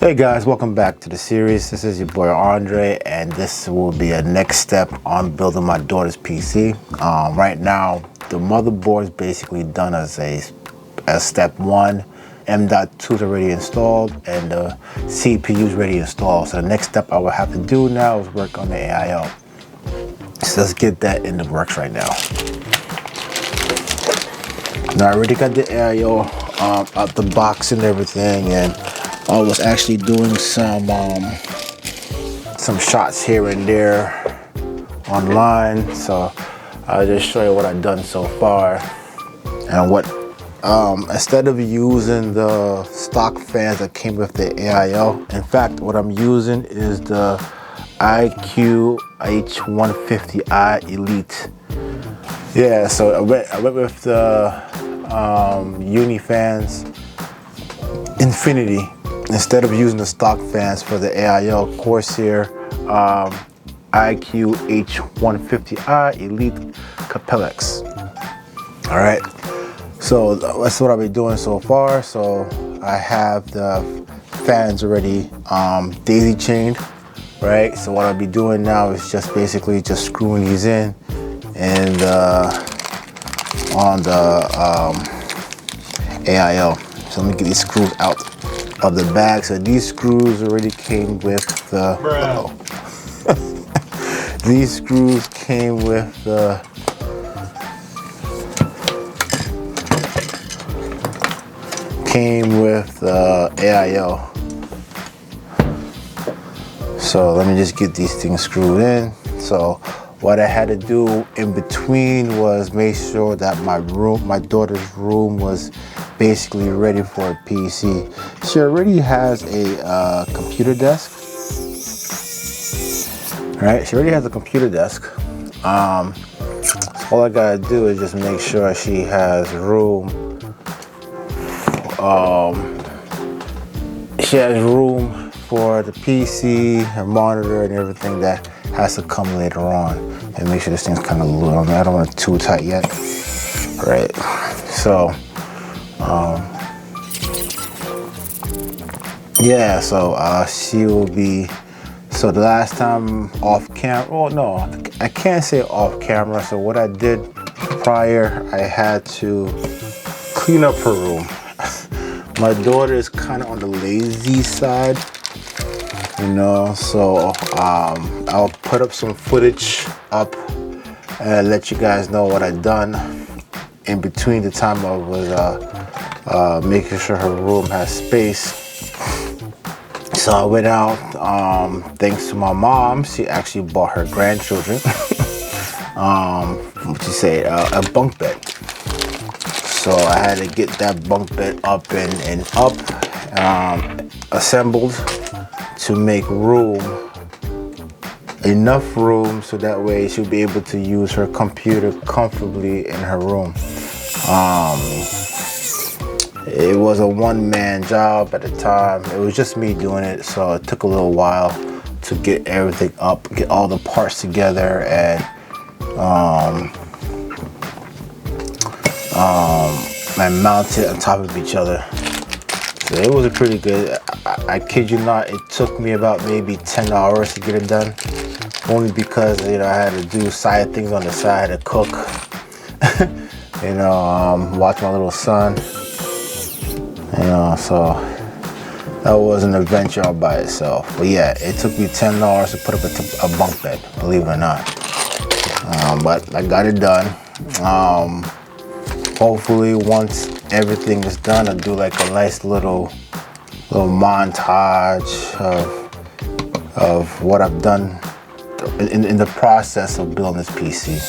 Hey guys, welcome back to the series. This is your boy Andre, and this will be a next step on building my daughter's PC. Right now, the motherboard is basically done as step one. M.2 is already installed, and the CPU is already installed. So the next step I will have to do now is work on the AIO. So let's get that in the works right now. Now I already got the AIO out the box and everything, and I was actually doing some shots here and there online, so I'll just show you what I've done so far. And what instead of using the stock fans that came with the AIO, in fact what I'm using is the IQ H150i Elite. Yeah, so I went with the Unifans Infinity instead of using the stock fans for the AIO Corsair IQ H150i Elite Capellax. All right, so that's what I'll be doing so far. So I have the fans already daisy chained, right? So what I'll be doing now is just basically just screwing these in and on the AIO. So let me get these screws out of the bag. So these screws already came with the these screws came with the AIO. So let me just get these things screwed in. So what I had to do in between was make sure that my daughter's room was basically ready for a PC. She already has a computer desk. Right, she already has a computer desk. All I gotta do is just make sure she has room. She has room for the PC, her monitor, and everything that has to come later on. And make sure this thing's kind of loose. I don't want it too tight yet. Right. So, yeah. So she will be. So the last time off camera. Oh no, I can't say off camera. So what I did prior, I had to clean up her room. My daughter is kind of on the lazy side, you know, so I'll put up some footage up and let you guys know what I've done in between the time I was making sure her room has space. So I went out, thanks to my mom. She actually bought her grandchildren a bunk bed. So I had to get that bunk bed up and assembled to make room, enough room so that way she'll be able to use her computer comfortably in her room. It was a one-man job at the time. It was just me doing it, so it took a little while to get everything up, get all the parts together, and mount it on top of each other. So it was a pretty good. I kid you not, it took me about maybe 10 hours to get it done. Only because, you know, I had to do side things on the side to cook. You know, watch my little son. You know, so that was an adventure all by itself. But yeah, it took me 10 hours to put up a bunk bed, believe it or not. But I got it done. Hopefully once everything is done, I'll do like a nice little montage of what I've done in the process of building this PC.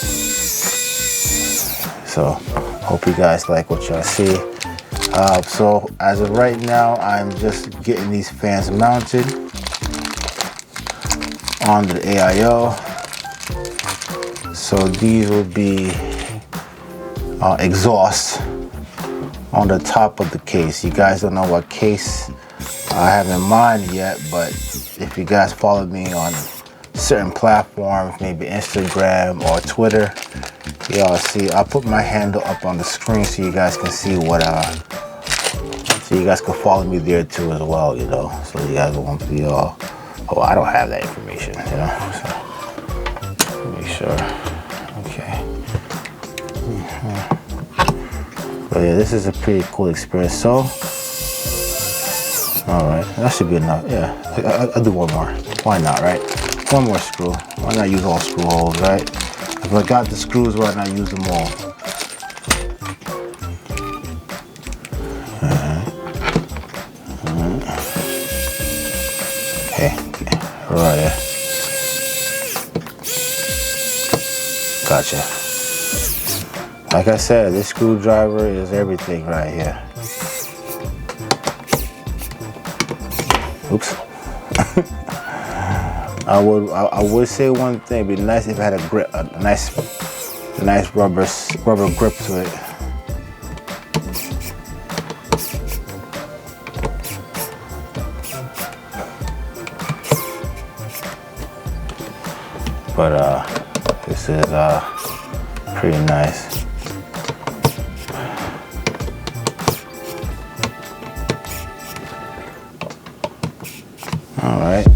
So hope you guys like what y'all see. So as of right now, I'm just getting these fans mounted on the AIO. So these will be exhaust on the top of the case. You guys don't know what case I have in mind yet, but if you guys follow me on certain platforms, maybe Instagram or Twitter, y'all see. I'll put my handle up on the screen so you guys can see what so you guys can follow me there too as well, you know. So you guys won't be all, oh, I don't have that information, you know. So make sure. Okay. But yeah, this is a pretty cool experience. So, all right, that should be enough. Yeah, I'll do one more. Why not, right? One more screw. Why not use all screw holes, right? If I got the screws, why not use them all? Okay, right there. Gotcha. Like I said, this screwdriver is everything right here. Oops. I would say one thing. It'd be nice if I had a grip, a nice rubber grip to it. But this is pretty nice. All right.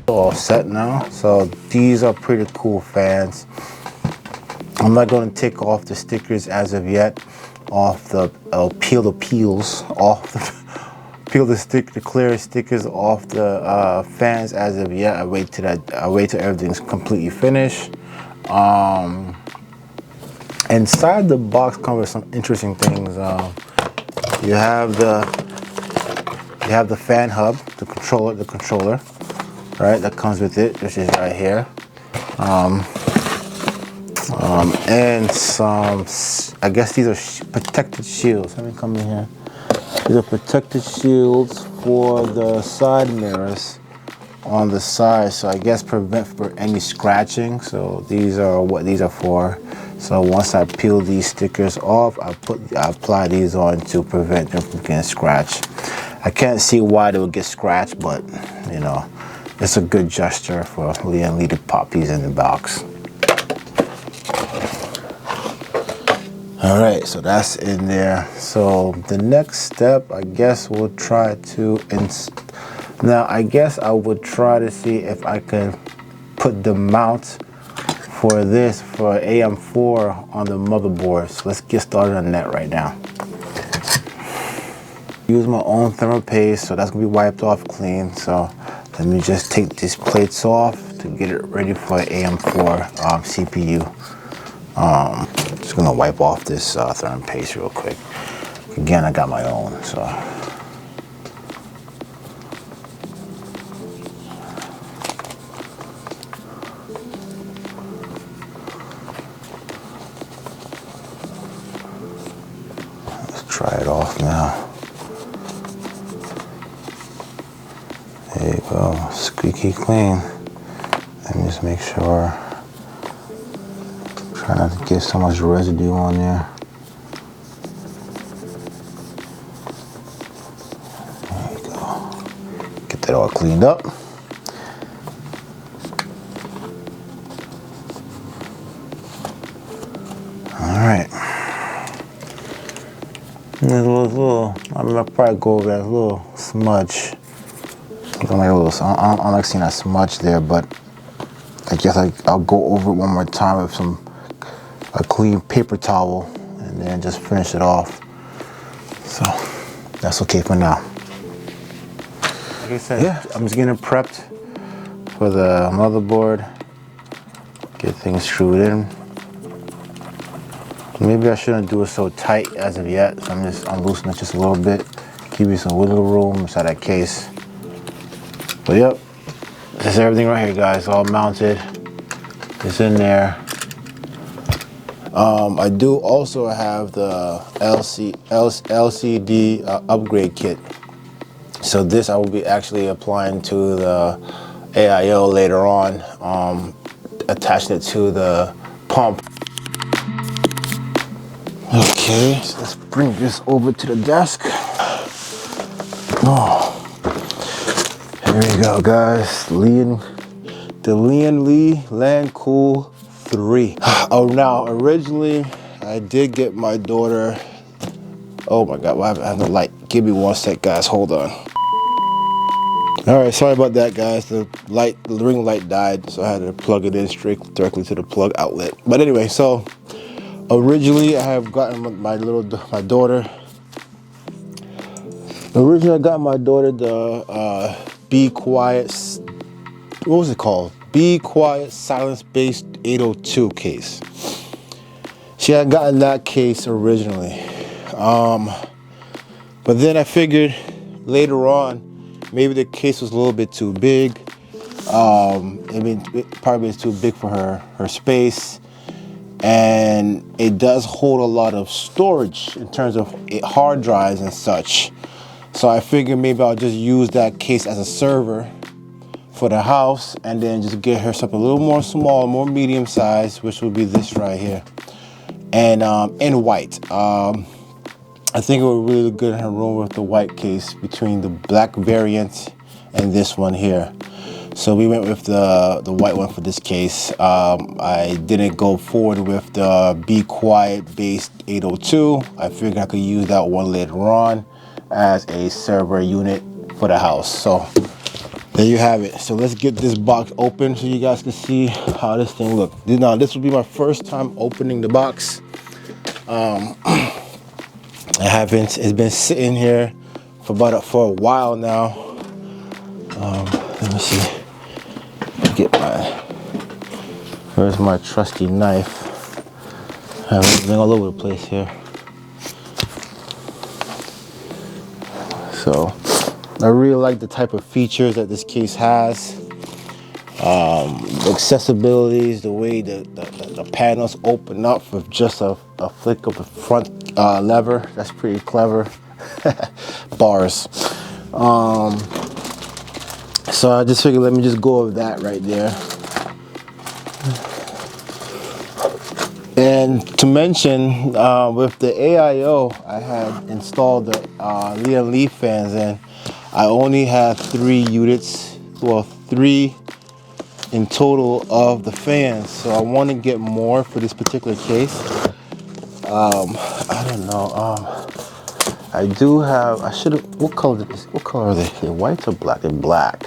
All set now. So these are pretty cool fans. I'm not going to take off the stickers as of yet. Off the peel the peels off the peel the clear stickers off the fans as of yet. I wait till everything's completely finished. Inside the box comes with some interesting things. You have the fan hub, the controller, right? That comes with it, which is right here. And some, I guess these are protected shields. Let me come in here. These are protected shields for the side mirrors on the side. So I guess prevent for any scratching. So these are what these are for. So once I peel these stickers off, I apply these on to prevent them from getting scratched. I can't see why they would get scratched, but you know, it's a good gesture for Lian Lee to pop these in the box. All right, so that's in there. So the next step, I guess we'll try to now I guess I would try to see if I can put the mount for this for AM4 on the motherboard. So let's get started on that right now. Use my own thermal paste, so that's gonna be wiped off clean. So let me just take these plates off to get it ready for AM4 CPU. Just gonna wipe off this thermal paste real quick. Again, I got my own, so Now, there you go, squeaky clean. Let me just make sure. Try not to get so much residue on there. There you go. Get that all cleaned up. All right. And there's a little, I mean, I'll probably go over that little smudge. I don't like seeing that smudge there, but I guess I'll go over it one more time with a clean paper towel and then just finish it off. So that's okay for now. Like I said, yeah, I'm just getting it prepped for the motherboard. Get things screwed in. Maybe I shouldn't do it so tight as of yet, so I'm loosening it just a little bit. Give you some wiggle room inside that case. But yep, this is everything right here, guys, all mounted. It's in there. I do also have the LCD upgrade kit. So this I will be actually applying to the AIO later on, attaching it to the pump. Okay, so let's bring this over to the desk. Oh, here we go, guys. The Lian Li Lancool 3. Oh, now originally I did get my daughter. Oh my God, I have the light. Give me one sec, guys. Hold on. All right, sorry about that, guys. The ring light died, so I had to plug it in directly to the plug outlet. But anyway, so originally I have gotten my daughter. Originally I got my daughter the Be Quiet. What was it called? Be Quiet Silence-Based 802 case. She had gotten that case originally, but then I figured later on maybe the case was a little bit too big. I mean, it probably is too big for her space, and it does hold a lot of storage in terms of hard drives and such. So I figured maybe I'll just use that case as a server for the house, and then just get her something a little more small, more medium size, which will be this right here, and in white. I think it would really look good in her room with the white case between the black variant and this one here. So we went with the white one for this case. I didn't go forward with the Be Quiet based 802. I figured I could use that one later on as a server unit for the house. So there you have it. So let's get this box open so you guys can see how this thing looks. Now this will be my first time opening the box. It's been sitting here for a while now. Let me see. Where's my trusty knife? I have everything all over the place here. So I really like the type of features that this case has. The accessibilities, the way the panels open up with just a flick of the front lever. That's pretty clever. Bars. So I just figured let me just go over that right there. And to mention, with the AIO, I had installed the Lian Li fans in. I only had 3 units, well 3 in total of the fans. So I want to get more for this particular case. I don't know. I do have, what color are they? They're white or black? They're black.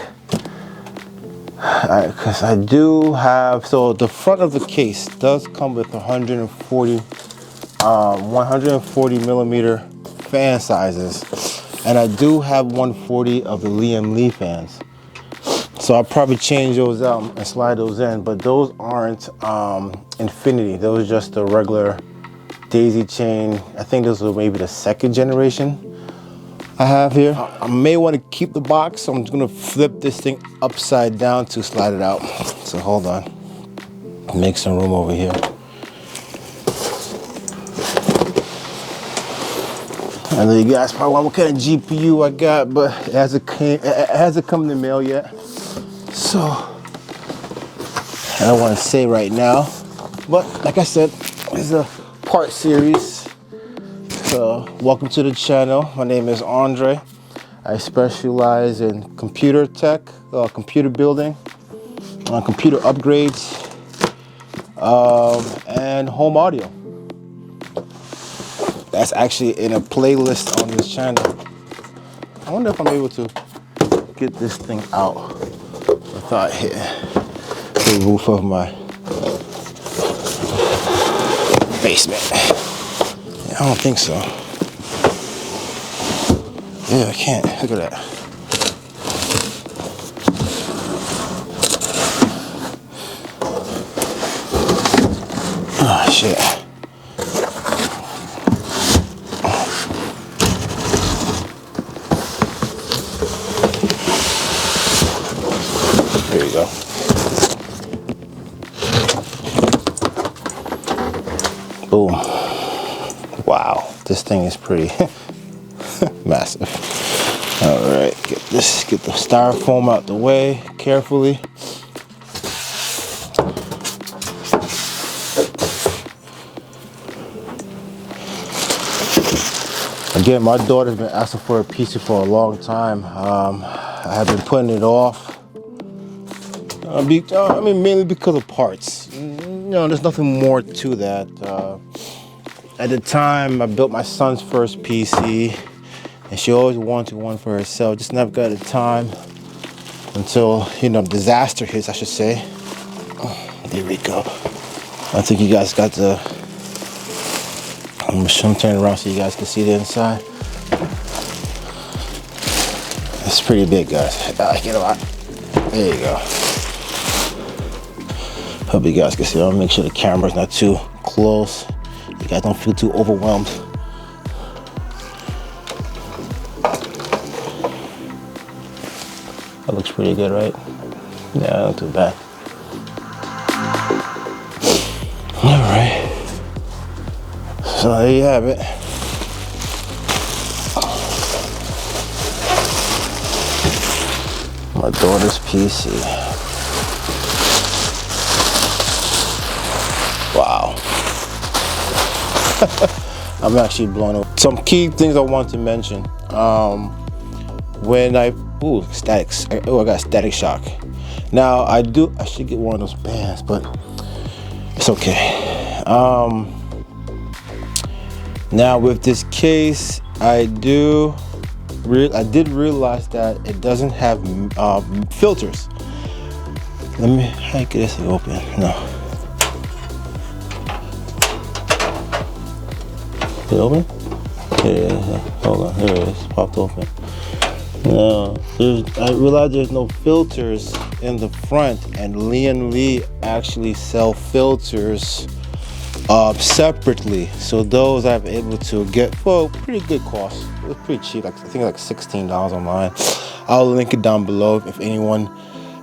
Because I do have, so the front of the case does come with 140 millimeter fan sizes, and I do have 140 of the Lian Li fans. So I'll probably change those out and slide those in, but those aren't infinity. Those are just the regular daisy chain. I think those are maybe the 2nd generation I have here. I may want to keep the box, so I'm just gonna flip this thing upside down to slide it out. So hold on, make some room over here. I know you guys probably wonder what kind of GPU I got, but it hasn't come in the mail yet. So I don't want to say right now, but like I said, it's a part series. So welcome to the channel. My name is Andre. I specialize in computer tech, computer building, computer upgrades, and home audio. That's actually in a playlist on this channel. I wonder if I'm able to get this thing out without hitting the roof of my basement. Yeah, I don't think so. Yeah, I can't. Look at that. Oh, shit. There you go. Boom. Wow, this thing is pretty massive. All right, get the styrofoam out the way carefully. Again, my daughter's been asking for a PC for a long time. I have been putting it off. I mean, mainly because of parts. You know, there's nothing more to that. At the time, I built my son's first PC, and she always wanted one for herself. Just never got the time until, you know, disaster hits, I should say. Oh, there we go. I think you guys got the. I'm turning around so you guys can see the inside. It's pretty big, guys. Get a lot. There you go. Hope you guys can see. I'll make sure the camera's not too close. You guys don't feel too overwhelmed. That looks pretty good, right? Yeah, not too bad. All right. So there you have it. My daughter's PC. Wow. I'm actually blown away. Some key things I want to mention. When I statics. I got static shock. Now I should get one of those bands, but it's okay. Now with this case, I did realize that it doesn't have filters. Let me get this open. No. Is it open? Here it is. Hold on. Here it is. Popped open. No. I realized there's no filters in the front, and Lian actually sell filters separately. So those I'm able to get for pretty good cost. It was pretty cheap. I think like $16 online. I'll link it down below if anyone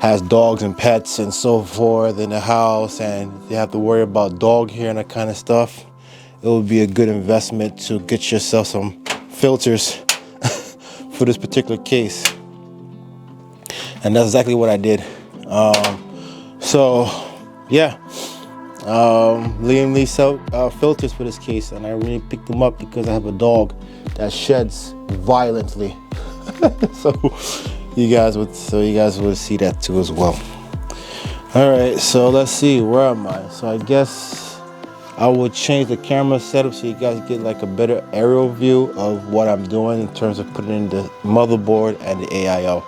has dogs and pets and so forth in the house, and you have to worry about dog hair and that kind of stuff. It would be a good investment to get yourself some filters for this particular case. And that's exactly what I did. So yeah, Lian sell filters for this case, and I really picked them up because I have a dog that sheds violently. so you guys would see that too as well. All right, so let's see, where am I? So I guess I will change the camera setup so you guys get like a better aerial view of what I'm doing in terms of putting in the motherboard and the AIO.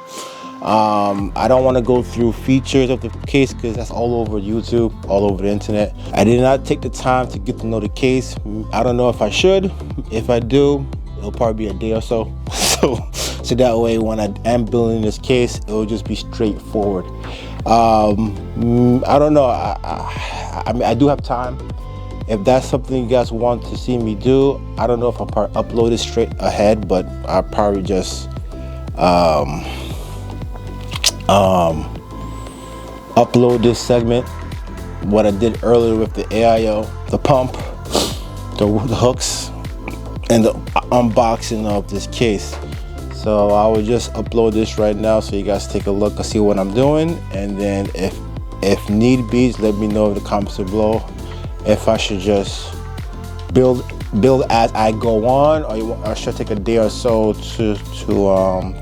I don't want to go through features of the case because that's all over YouTube, all over the internet. I did not take the time to get to know the case. I don't know if I should. If I do, it'll probably be a day or so. So that way when I am building this case, it'll just be straightforward. I don't know. I mean, I do have time. If that's something you guys want to see me do, I don't know if I'll probably upload it straight ahead, but I'll probably just upload this segment, what I did earlier with the AIO, the pump, the hooks, and the unboxing of this case. So I will just upload this right now so you guys take a look and see what I'm doing, and then if need be, let me know in the comments below if I should just build as I go on, or I should take a day or so to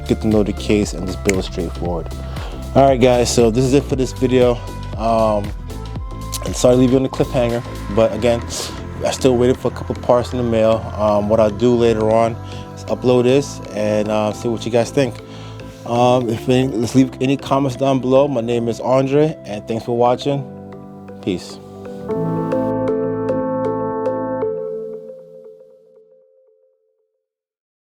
get to know the case and just build straightforward. All right guys, so this is it for this video. I'm sorry to leave you on the cliffhanger, but again, I'm still waiting for a couple parts in the mail. What I'll do later on is upload this and see what you guys think. Let's leave any comments down below. My name is Andre, and thanks for watching. Peace.